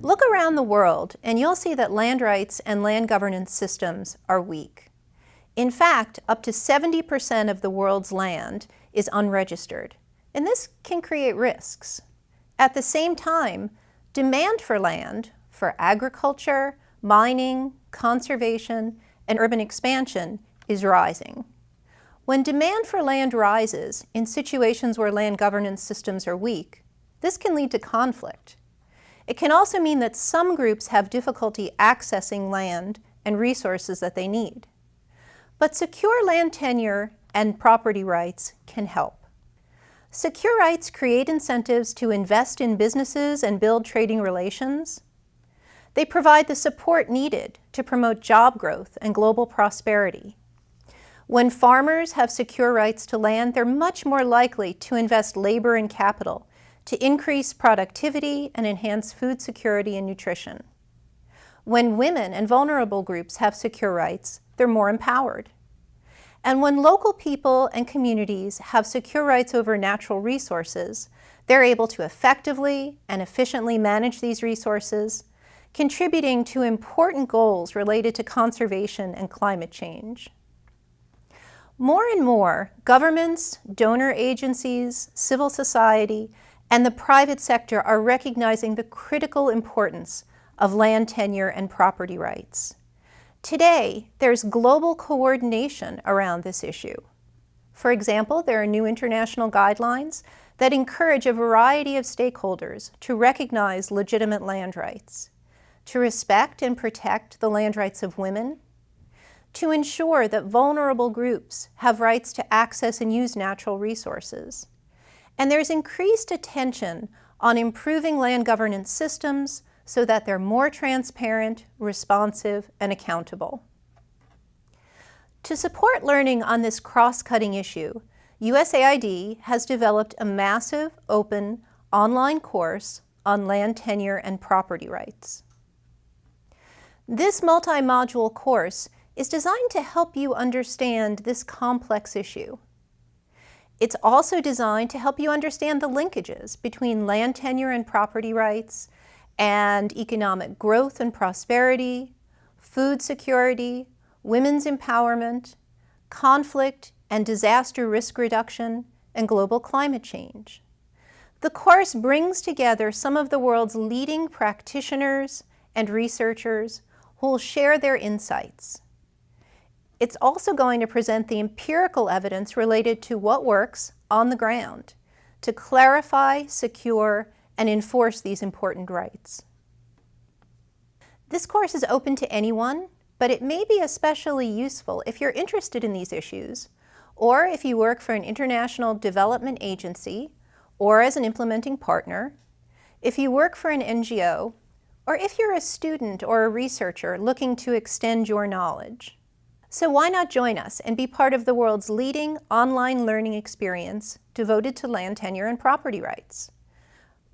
Look around the world and you'll see that land rights and land governance systems are weak. In fact, up to 70% of the world's land is unregistered, and this can create risks. At the same time, demand for land, for agriculture, mining, conservation, and urban expansion is rising. When demand for land rises in situations where land governance systems are weak, this can lead to conflict. It can also mean that some groups have difficulty accessing land and resources that they need. But secure land tenure and property rights can help. Secure rights create incentives to invest in businesses and build trading relations. They provide the support needed to promote job growth and global prosperity. When farmers have secure rights to land, they're much more likely to invest labor and capital to increase productivity and enhance food security and nutrition. When women and vulnerable groups have secure rights, they're more empowered. And when local people and communities have secure rights over natural resources, they're able to effectively and efficiently manage these resources, contributing to important goals related to conservation and climate change. More and more, governments, donor agencies, civil society, and the private sector are recognizing the critical importance of land tenure and property rights. Today, there's global coordination around this issue. For example, there are new international guidelines that encourage a variety of stakeholders to recognize legitimate land rights, to respect and protect the land rights of women, to ensure that vulnerable groups have rights to access and use natural resources. And there's increased attention on improving land governance systems so that they're more transparent, responsive, and accountable. To support learning on this cross-cutting issue, USAID has developed a massive, open, online course on land tenure and property rights. This multi-module course is designed to help you understand this complex issue. It's also designed to help you understand the linkages between land tenure and property rights and economic growth and prosperity, food security, women's empowerment, conflict and disaster risk reduction, and global climate change. The course brings together some of the world's leading practitioners and researchers who will share their insights. It's also going to present the empirical evidence related to what works on the ground to clarify, secure, and enforce these important rights. This course is open to anyone, but it may be especially useful if you're interested in these issues, or if you work for an international development agency, or as an implementing partner, if you work for an NGO, or if you're a student or a researcher looking to extend your knowledge. So why not join us and be part of the world's leading online learning experience devoted to land tenure and property rights?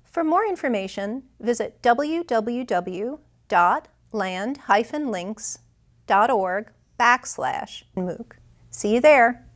For more information, visit www.land-links.org/MOOC. See you there.